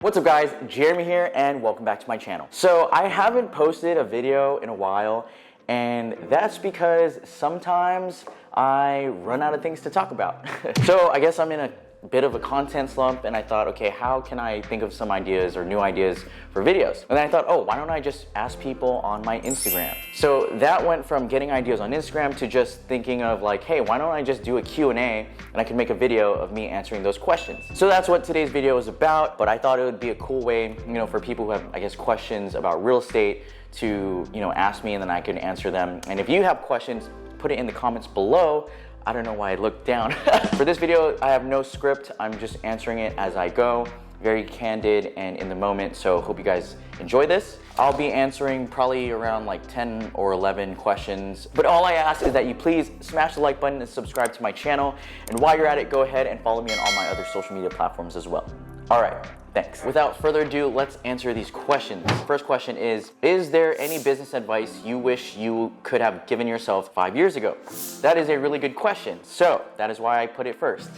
What's up guys, Jeremy here and welcome back to my channel. So I haven't posted a video in a while and that's because sometimes I run out of things to talk about. So I guess I'm in a bit of a content slump and I thought, okay, how can I think of some ideas or new ideas for videos? And then I thought, oh, why don't I just ask people on my Instagram? So that went from getting ideas on Instagram to just thinking of like, hey, why don't I just do a Q&A and I can make a video of me answering those questions. So that's what today's video is about, but I thought it would be a cool way, for people who have, I guess, questions about real estate to, ask me and then I can answer them. And if you have questions, put it in the comments below. I don't know why I looked down. For this video, I have no script. I'm just answering it as I go. Very candid and in the moment, so hope you guys enjoy this. I'll be answering probably around like 10 or 11 questions, but all I ask is that you please smash the like button and subscribe to my channel. And while you're at it, go ahead and follow me on all my other social media platforms as well. All right. Thanks. Without further ado, let's answer these questions. First question is there any business advice you wish you could have given yourself 5 years ago? That is a really good question. So that is why I put it first.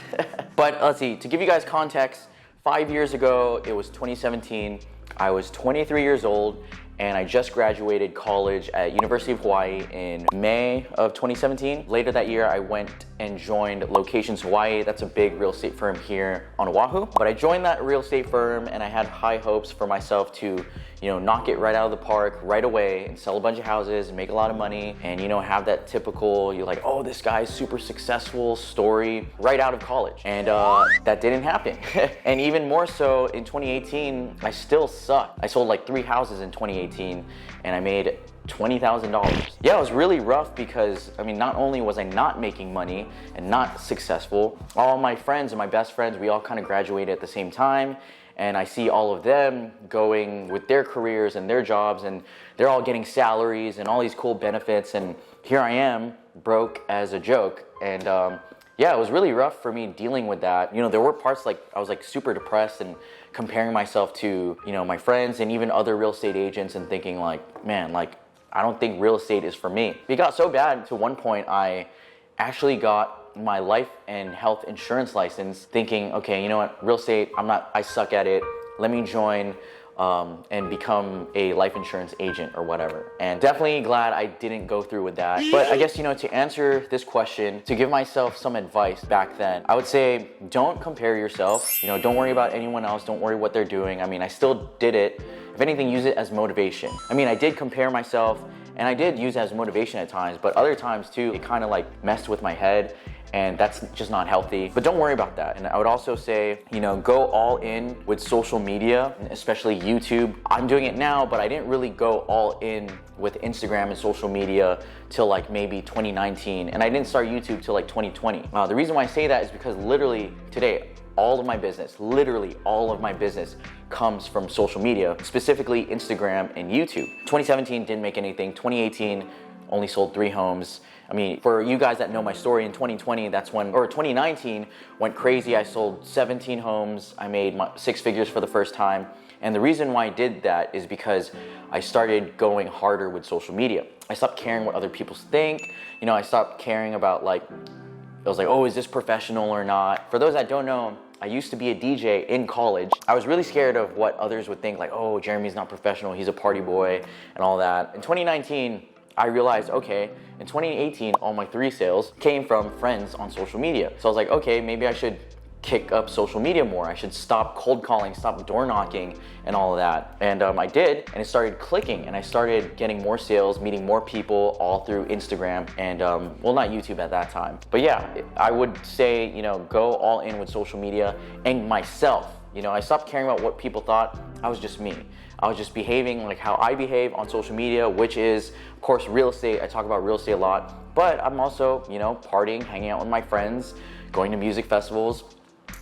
But let's see, to give you guys context, 5 years ago, it was 2017. I was 23 years old and I just graduated college at University of Hawaii in May of 2017. Later that year, I went and joined Locations Hawaii. That's a big real estate firm here on Oahu. But I joined that real estate firm and I had high hopes for myself to, knock it right out of the park right away and sell a bunch of houses and make a lot of money and, have that typical, you're like, oh, this guy's super successful story right out of college. And that didn't happen. And even more so in 2018, I still sucked. I sold like 3 houses in 2018 and I made $20,000. Yeah, it was really rough because, not only was I not making money and not successful, all my friends and my best friends, we all kind of graduated at the same time. And I see all of them going with their careers and their jobs and they're all getting salaries and all these cool benefits. And here I am, broke as a joke. And yeah, it was really rough for me dealing with that. There were parts like I was like super depressed and comparing myself to, my friends and even other real estate agents and thinking like, man, like, I don't think real estate is for me. It got so bad to one point I actually got my life and health insurance license thinking, okay, you know what, real estate, I suck at it. Let me join and become a life insurance agent or whatever. And definitely glad I didn't go through with that. But I guess, to answer this question, to give myself some advice back then, I would say don't compare yourself. Don't worry about anyone else. Don't worry what they're doing. I still did it. If anything, use it as motivation. I did compare myself and I did use it as motivation at times, but other times too, it kind of like messed with my head. And that's just not healthy, but don't worry about that. And I would also say, go all in with social media, especially YouTube. I'm doing it now, but I didn't really go all in with Instagram and social media till like maybe 2019. And I didn't start YouTube till like 2020. The reason why I say that is because literally today, literally all of my business comes from social media, specifically Instagram and YouTube. 2017 didn't make anything. 2018 only sold 3 homes. For you guys that know my story, in 2020, 2019 went crazy. I sold 17 homes. I made 6 figures for the first time. And the reason why I did that is because I started going harder with social media. I stopped caring what other people think. I stopped caring about it was like, oh, is this professional or not? For those that don't know, I used to be a DJ in college. I was really scared of what others would think, like, oh, Jeremy's not professional, he's a party boy and all that. In 2019, I realized, okay, in 2018, all my 3 sales came from friends on social media. So I was like, okay, maybe I should kick up social media more. I should stop cold calling, stop door knocking and all of that. And I did, and it started clicking and I started getting more sales, meeting more people all through Instagram and, well, not YouTube at that time. But yeah, I would say, go all in with social media and myself. I stopped caring about what people thought. I was just me. I was just behaving like how I behave on social media, which is, of course, real estate. I talk about real estate a lot, but I'm also, partying, hanging out with my friends, going to music festivals,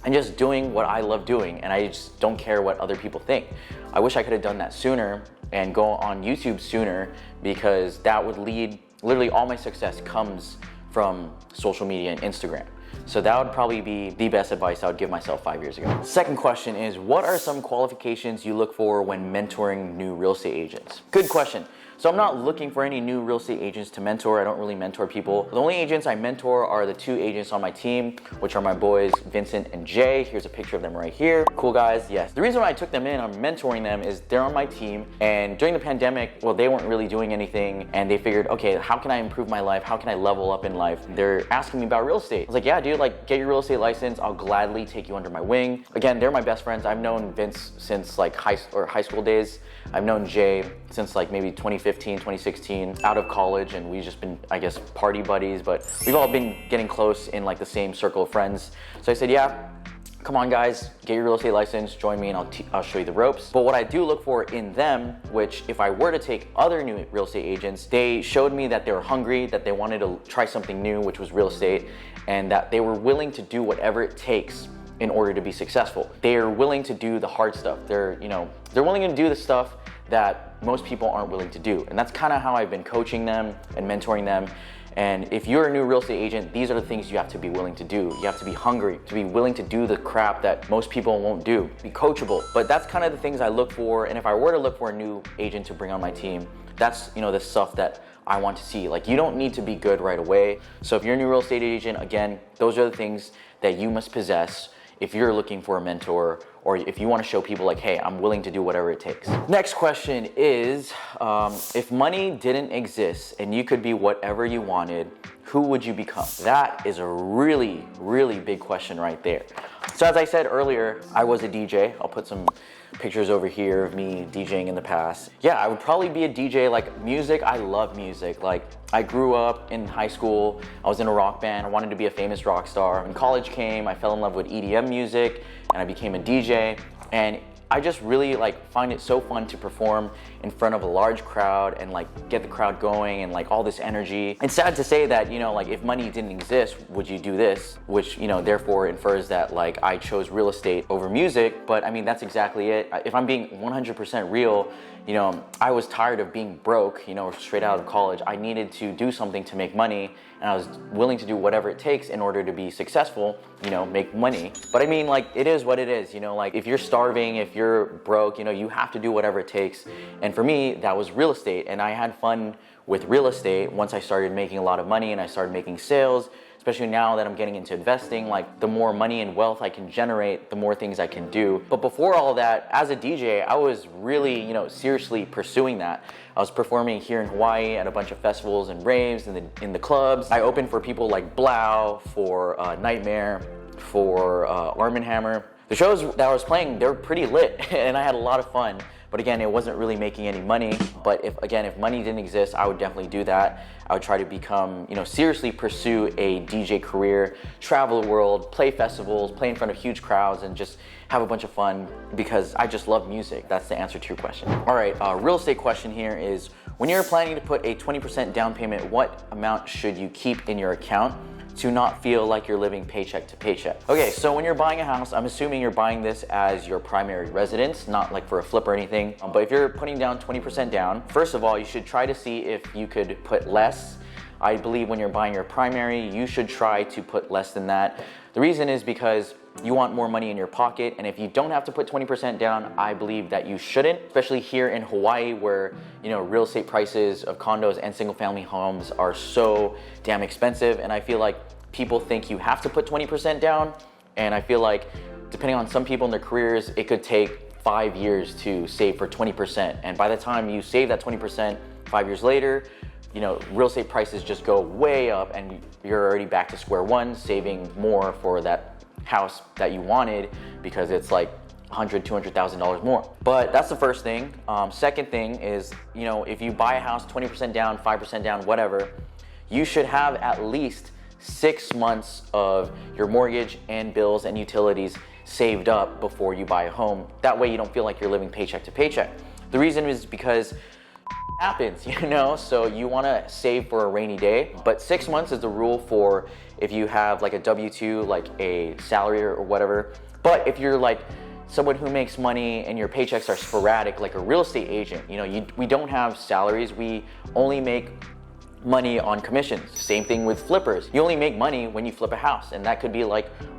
and just doing what I love doing. And I just don't care what other people think. I wish I could have done that sooner and go on YouTube sooner because that would lead, literally all my success comes from social media and Instagram. So that would probably be the best advice I would give myself 5 years ago. Second question is, what are some qualifications you look for when mentoring new real estate agents? Good question. So I'm not looking for any new real estate agents to mentor. I don't really mentor people. The only agents I mentor are the 2 agents on my team, which are my boys, Vincent and Jay. Here's a picture of them right here. Cool guys, yes. The reason why I took them in, I'm mentoring them, is they're on my team. And during the pandemic, well, they weren't really doing anything. And they figured, okay, how can I improve my life? How can I level up in life? They're asking me about real estate. I was like, yeah, dude, like get your real estate license. I'll gladly take you under my wing. Again, they're my best friends. I've known Vince since like high school days. I've known Jay since like maybe 2015, 2016, out of college, and we've just been, I guess, party buddies, but we've all been getting close in like the same circle of friends. So I said, yeah, come on guys, get your real estate license, join me and I'll show you the ropes. But what I do look for in them, which if I were to take other new real estate agents, they showed me that they were hungry, that they wanted to try something new, which was real estate, and that they were willing to do whatever it takes in order to be successful. They're willing to do the hard stuff. They're willing to do the stuff that most people aren't willing to do. And that's kind of how I've been coaching them and mentoring them. And if you're a new real estate agent, these are the things you have to be willing to do. You have to be hungry, to be willing to do the crap that most people won't do. Be coachable. But that's kind of the things I look for. And if I were to look for a new agent to bring on my team, that's the stuff that I want to see. Like, you don't need to be good right away. So if you're a new real estate agent, again, those are the things that you must possess if you're looking for a mentor, or if you want to show people like, hey, I'm willing to do whatever it takes. Next question is, if money didn't exist and you could be whatever you wanted, who would you become? That is a really, really big question right there. So as I said earlier, I was a DJ. I'll put some pictures over here of me DJing in the past. Yeah, I would probably be a DJ. Like music, I love music. Like I grew up in high school, I was in a rock band, I wanted to be a famous rock star. When college came, I fell in love with EDM music and I became a DJ. And I just really find it so fun to perform in front of a large crowd and get the crowd going and all this energy. It's sad to say that, if money didn't exist, would you do this? Which, therefore infers that I chose real estate over music, but I mean, that's exactly it. If I'm being 100% real, I was tired of being broke, straight out of college. I needed to do something to make money, and I was willing to do whatever it takes in order to be successful, make money. But I mean, it is what it is, if you're starving, if you're broke, you have to do whatever it takes. And for me, that was real estate. And I had fun with real estate once I started making a lot of money and I started making sales. Especially now that I'm getting into investing, the more money and wealth I can generate, the more things I can do. But before all that, as a DJ, I was really, seriously pursuing that. I was performing here in Hawaii at a bunch of festivals and raves in the clubs. I opened for people like Blau, for Nightmare, for Arm & Hammer. The shows that I was playing, they were pretty lit and I had a lot of fun. But again, it wasn't really making any money. But if money didn't exist, I would definitely do that. I would try to become, seriously pursue a DJ career, travel the world, play festivals, play in front of huge crowds, and just have a bunch of fun because I just love music. That's the answer to your question. All right, real estate question here is, when you're planning to put a 20% down payment, what amount should you keep in your account to not feel like you're living paycheck to paycheck? Okay, so when you're buying a house, I'm assuming you're buying this as your primary residence, not for a flip or anything. But if you're putting down 20% down, first of all, you should try to see if you could put less. I believe when you're buying your primary, you should try to put less than that. The reason is because you want more money in your pocket, and if you don't have to put 20% down, I believe that you shouldn't, especially here in Hawaii where, real estate prices of condos and single family homes are so damn expensive, and I feel like people think you have to put 20% down, and I feel like depending on some people in their careers, it could take 5 years to save for 20%, and by the time you save that 20%, 5 years later, real estate prices just go way up and you're already back to square one, saving more for that house that you wanted because it's $100,000, $200,000 more. But that's the first thing. Second thing is, if you buy a house 20% down, 5% down, whatever, you should have at least 6 months of your mortgage and bills and utilities saved up before you buy a home. That way you don't feel like you're living paycheck to paycheck. The reason is because happens, so you want to save for a rainy day, but 6 months is the rule for if you have a W-2, a salary or whatever. But if you're someone who makes money and your paychecks are sporadic, like a real estate agent, we don't have salaries, we only make money on commissions. Same thing with flippers. You only make money when you flip a house, and that could be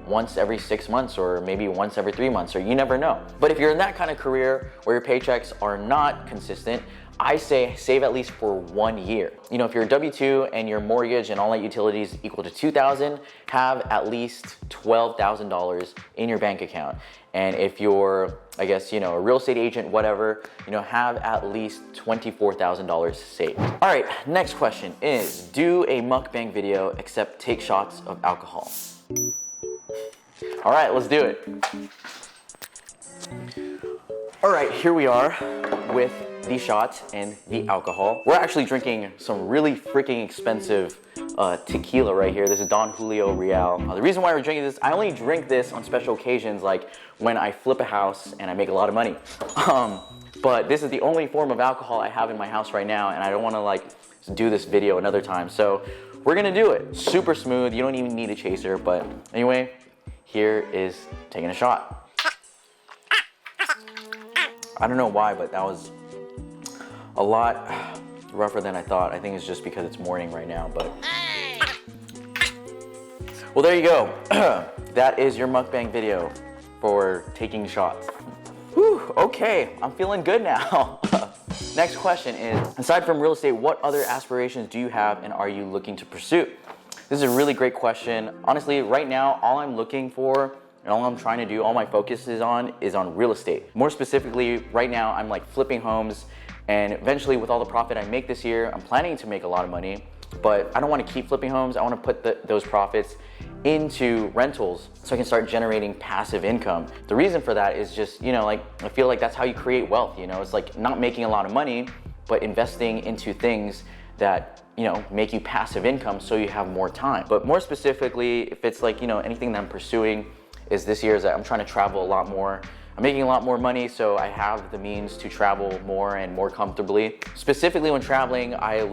once every 6 months or maybe once every 3 months, or you never know. But if you're in that kind of career where your paychecks are not consistent, I say save at least for 1 year. You know, if you're a W-2 and your mortgage and all that utilities equal to $2,000, have at least $12,000 in your bank account. And if you're, I guess, you know, a real estate agent, whatever, you know, have at least $24,000 saved. All right, next question is, do a mukbang video except take shots of alcohol. All right, let's do it. All right, here we are with the shots and the alcohol. We're actually drinking some really freaking expensive tequila right here. This is Don Julio Real. The reason why we're drinking this, I only drink this on special occasions, like when I flip a house and I make a lot of money. But this is the only form of alcohol I have in my house right now, and I don't want to like do this video another time. So we're gonna do it. Super smooth. You don't even need a chaser. But anyway, here is taking a shot. I don't know why, but that was a lot rougher than I thought. I think it's just because it's morning right now, but. Well, there you go. That is your mukbang video for taking shots. Whew, okay, I'm feeling good now. Next question is, aside from real estate, what other aspirations do you have and are you looking to pursue? This is a really great question. Honestly, right now, all I'm looking for and all I'm trying to do, all my focus is on real estate. More specifically, right now, I'm like flipping homes, and eventually with all the profit I make this year, I'm planning to make a lot of money, but I don't want to keep flipping homes. I want to put those profits into rentals so I can start generating passive income. The reason for that is just, you know, like, I feel like that's how you create wealth, you know? It's like not making a lot of money, but investing into things that, you know, make you passive income so you have more time. But more specifically, if it's like, you know, anything that I'm pursuing is this year is that I'm trying to travel a lot more. I'm making a lot more money, so I have the means to travel more and more comfortably. Specifically when traveling, I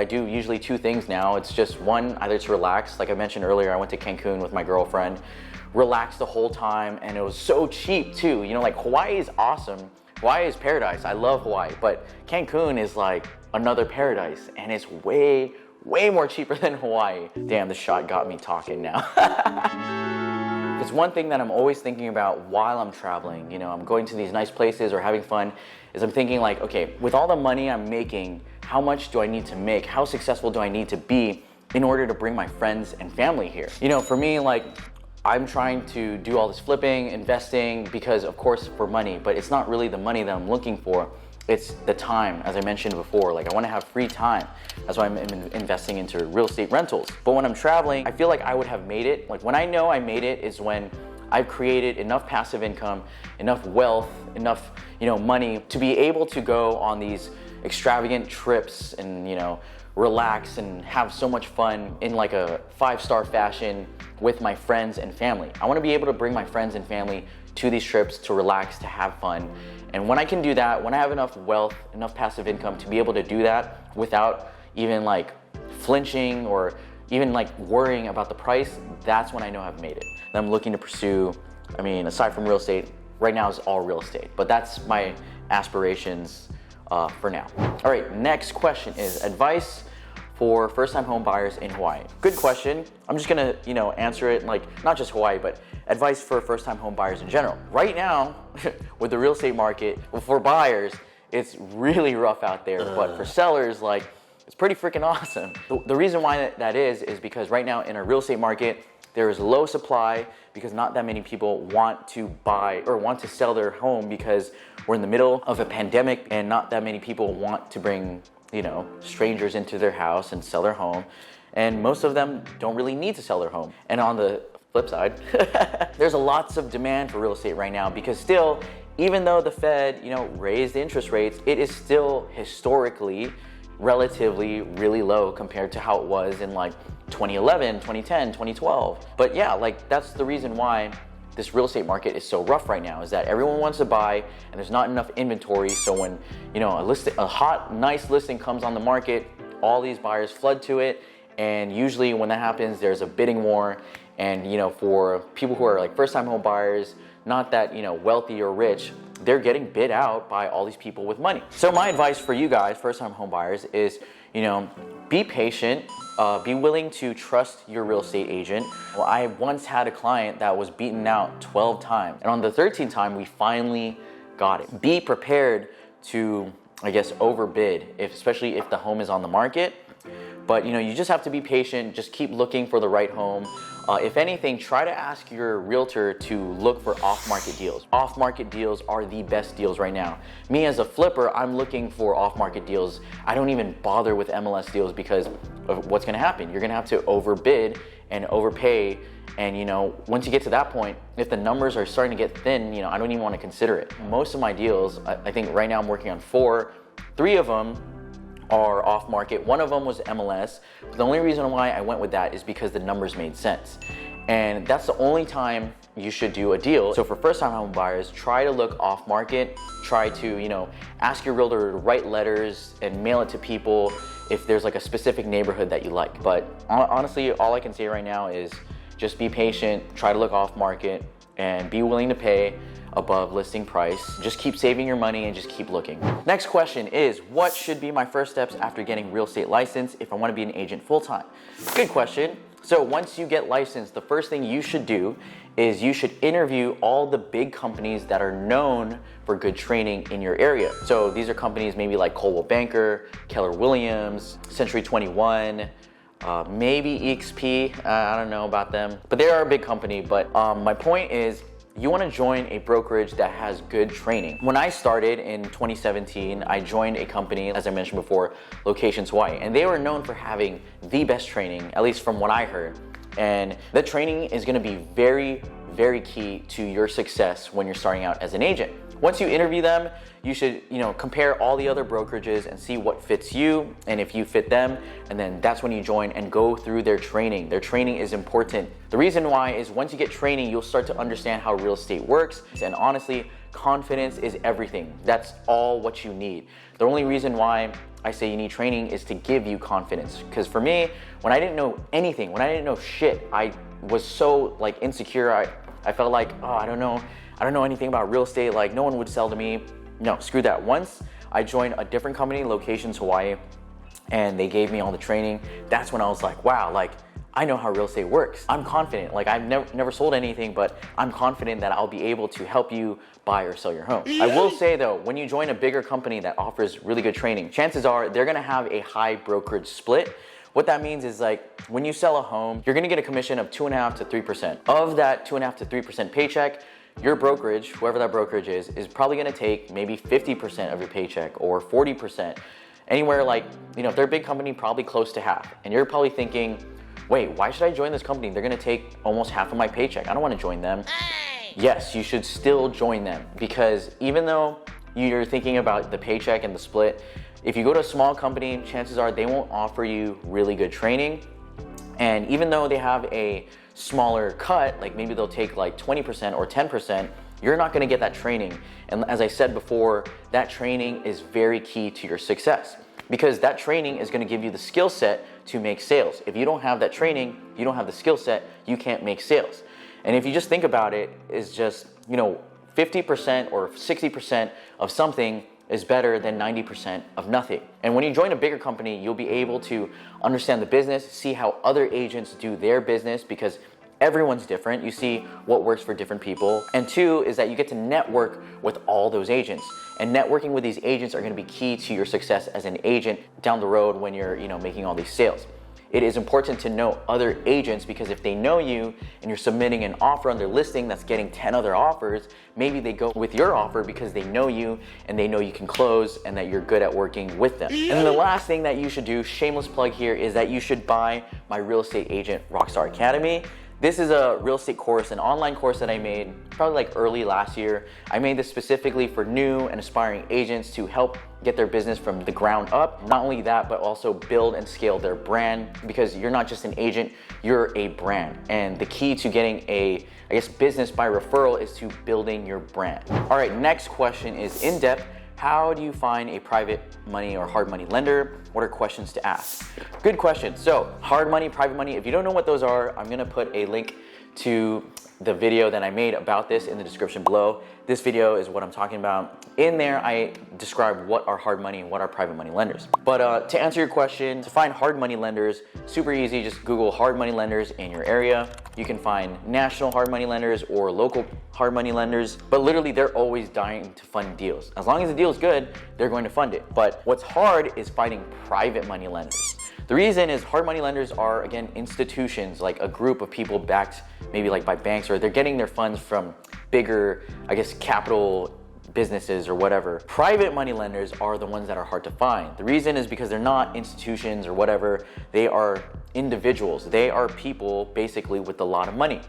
do usually two things now. It's just one, either to relax. Like I mentioned earlier, I went to Cancun with my girlfriend, relaxed the whole time, and it was so cheap too. You know, like Hawaii is awesome. Hawaii is paradise. I love Hawaii, but Cancun is like another paradise, and it's way more cheaper than Hawaii. Damn, this shot got me talking now. It's one thing that I'm always thinking about while I'm traveling, you know, I'm going to these nice places or having fun, is I'm thinking like, okay, with all the money I'm making, how much do I need to make? How successful do I need to be in order to bring my friends and family here? You know, for me, like, I'm trying to do all this flipping, investing, because of course for money, but it's not really the money that I'm looking for. It's the time, as I mentioned before. Like, I want to have free time. That's why I'm investing into real estate rentals. But when I'm traveling, I feel like I would have made it. Like, when I know I made it is when I've created enough passive income, enough wealth, enough, you know, money to be able to go on these extravagant trips and, you know, relax and have so much fun in like a 5-star fashion with my friends and family. I want to be able to bring my friends and family to these trips to relax, to have fun. And when I can do that, when I have enough wealth, enough passive income to be able to do that without even like flinching or even like worrying about the price, that's when I know I've made it. And I'm looking to pursue, I mean, aside from real estate, right now is all real estate, but that's my aspirations for now. All right, next question is advice for first-time home buyers in Hawaii. Good question. I'm just gonna, you know, answer it like not just Hawaii, but advice for first-time home buyers in general. Right now, with the real estate market, for buyers, it's really rough out there, but for sellers, like, it's pretty freaking awesome. The reason why that is because right now in a real estate market, there is low supply because not that many people want to buy or want to sell their home because we're in the middle of a pandemic and not that many people want to bring, you know, strangers into their house and sell their home. And most of them don't really need to sell their home. And on the flip side, there's lots of demand for real estate right now because still, even though the Fed, you know, raised interest rates, it is still historically relatively really low compared to how it was in like 2011, 2010, 2012. But yeah, like that's the reason why this real estate market is so rough right now, is that everyone wants to buy and there's not enough inventory. So when, you know, a hot, nice listing comes on the market, all these buyers flood to it. And usually when that happens, there's a bidding war. And, you know, for people who are like first-time home buyers, not that, you know, wealthy or rich, they're getting bid out by all these people with money. So my advice for you guys, first-time home buyers, is, you know, be patient, be willing to trust your real estate agent. Well, I once had a client that was beaten out 12 times. And on the 13th time, we finally got it. Be prepared to I guess, overbid, especially if the home is on the market. But you just have to be patient, just keep looking for the right home. If anything, try to ask your realtor to look for off-market deals. Off-market deals are the best deals right now. Me as a flipper, I'm looking for off-market deals. I don't even bother with MLS deals because of what's gonna happen. You're gonna have to overbid and overpay. And once you get to that point, if the numbers are starting to get thin, I don't even want to consider it. Most of my deals, I think right now I'm working on 4. 3 of them are off market. 1 of them was MLS. But the only reason why I went with that is because the numbers made sense. And that's the only time you should do a deal. So for first-time home buyers, try to look off market. Try to, ask your realtor to write letters and mail it to people if there's like a specific neighborhood that you like. But honestly, all I can say right now is just be patient, try to look off market, and be willing to pay above listing price. Just keep saving your money and just keep looking. Next question is, what should be my first steps after getting real estate license if I want to be an agent full-time? Good question. So once you get licensed, the first thing you should do is you should interview all the big companies that are known for good training in your area. So these are companies maybe like Coldwell Banker, Keller Williams, Century 21, maybe EXP, I don't know about them, but they are a big company. But my point is, you want to join a brokerage that has good training. When I started in 2017, I joined a company, as I mentioned before, Locations Hawaii, and they were known for having the best training, at least from what I heard. And the training is going to be very, very key to your success when you're starting out as an agent. Once you interview them, you should, compare all the other brokerages and see what fits you and if you fit them, and then that's when you join and go through their training. Their training is important. The reason why is once you get training, you'll start to understand how real estate works, and honestly, confidence is everything. That's all what you need. The only reason why I say you need training is to give you confidence, because for me, when I didn't know anything, when I didn't know shit, I was so insecure. I felt like, oh, I don't know anything about real estate, like no one would sell to me. No, screw that. Once I joined a different company, Locations Hawaii, and they gave me all the training, that's when I was like, wow, I know how real estate works. I'm confident. I've never sold anything, but I'm confident that I'll be able to help you buy or sell your home. I will say though, when you join a bigger company that offers really good training, chances are they're gonna have a high brokerage split. What that means is when you sell a home, you're gonna get a commission of 2.5% to 3%. Of that 2.5% to 3% paycheck, your brokerage, whoever that brokerage is probably gonna take maybe 50% of your paycheck or 40%. Anywhere if they're a big company, probably close to half. And you're probably thinking, wait, why should I join this company? They're gonna take almost half of my paycheck. I don't wanna join them. Yes, you should still join them, because even though you're thinking about the paycheck and the split, if you go to a small company, chances are they won't offer you really good training. And even though they have a smaller cut, maybe they'll take 20% or 10%, you're not gonna get that training. And as I said before, that training is very key to your success, because that training is gonna give you the skill set to make sales. If you don't have that training, you don't have the skill set, you can't make sales. And if you just think about it, it's just, 50% or 60% of something is better than 90% of nothing. And when you join a bigger company, you'll be able to understand the business, see how other agents do their business, because everyone's different. You see what works for different people. And 2 is that you get to network with all those agents. And networking with these agents are gonna be key to your success as an agent down the road when you're making all these sales. It is important to know other agents, because if they know you and you're submitting an offer on their listing that's getting 10 other offers, maybe they go with your offer because they know you and they know you can close and that you're good at working with them. And then the last thing that you should do, shameless plug here, is that you should buy my Real Estate Agent Rockstar Academy. This is a real estate course, an online course that I made probably early last year. I made this specifically for new and aspiring agents to help get their business from the ground up. Not only that, but also build and scale their brand, because you're not just an agent, you're a brand. And the key to getting a, business by referral is to building your brand. All right, next question is in depth. How do you find a private money or hard money lender? What are questions to ask? Good question. So hard money, private money, if you don't know what those are, I'm gonna put a link to the video that I made about this in the description below. This video is what I'm talking about. In there, I describe what are hard money and what are private money lenders. But to answer your question, to find hard money lenders, super easy. Just Google hard money lenders in your area. You can find national hard money lenders or local hard money lenders, but literally they're always dying to fund deals. As long as the deal is good, they're going to fund it. But what's hard is finding private money lenders. The reason is hard money lenders are, again, institutions, like a group of people backed maybe like by banks, or they're getting their funds from bigger, I guess, capital businesses or whatever. Private money lenders are the ones that are hard to find. The reason is because they're not institutions or whatever. They are individuals. They are people basically with a lot of money.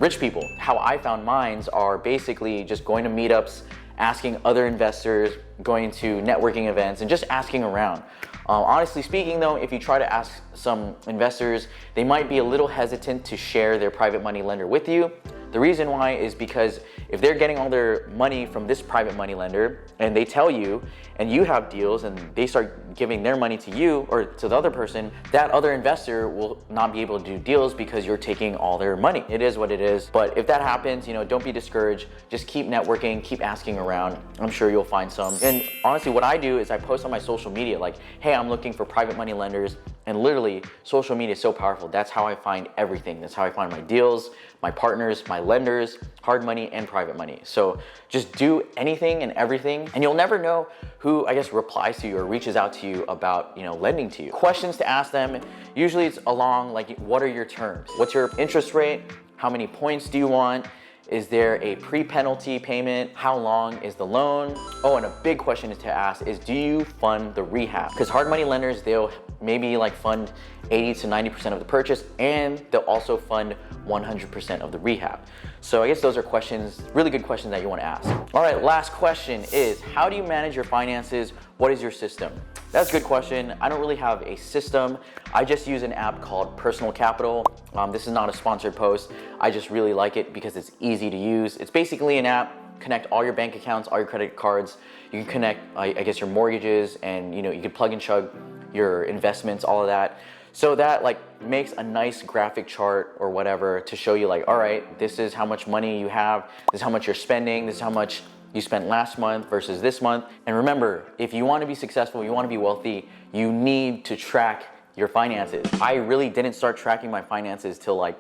Rich people. How I found mines are basically just going to meetups, asking other investors, going to networking events, and just asking around. Honestly speaking though, if you try to ask some investors, they might be a little hesitant to share their private money lender with you. The reason why is because if they're getting all their money from this private money lender and they tell you and you have deals and they start giving their money to you or to the other person, that other investor will not be able to do deals because you're taking all their money. It is what it is. But if that happens, don't be discouraged. Just keep networking, keep asking around. I'm sure you'll find some. And honestly, what I do is I post on my social media like, hey, I'm looking for private money lenders. And literally, social media is so powerful. That's how I find everything. That's how I find my deals, my partners, my lenders, hard money, and private money. So just do anything and everything, and you'll never know who, I guess, replies to you or reaches out to you about, lending to you. Questions to ask them, usually it's along like, what are your terms? What's your interest rate? How many points do you want? Is there a pre-penalty payment? How long is the loan? Oh, and a big question to ask is, do you fund the rehab? Because hard money lenders, they'll maybe like fund 80 to 90% of the purchase, and they'll also fund 100% of the rehab. So I guess those are questions, really good questions that you want to ask. All right, last question is, how do you manage your finances? What is your system? That's a good question. I don't really have a system. I just use an app called Personal Capital. This is not a sponsored post. I just really like it because it's easy to use. It's basically an app, connect all your bank accounts, all your credit cards. You can connect, I guess, your mortgages, and you can plug and chug your investments, all of that. So that makes a nice graphic chart or whatever to show you all right, this is how much money you have, this is how much you're spending, this is how much you spent last month versus this month. And remember, if you want to be successful, you want to be wealthy, you need to track your finances. I really didn't start tracking my finances till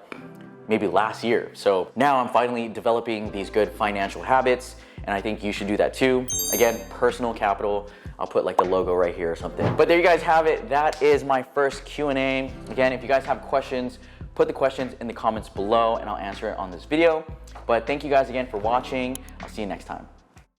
maybe last year. So now I'm finally developing these good financial habits, and I think you should do that too. Again, Personal Capital. I'll put the logo right here or something. But there you guys have it. That is my first Q&A. Again, if you guys have questions, put the questions in the comments below and I'll answer it on this video. But thank you guys again for watching. I'll see you next time.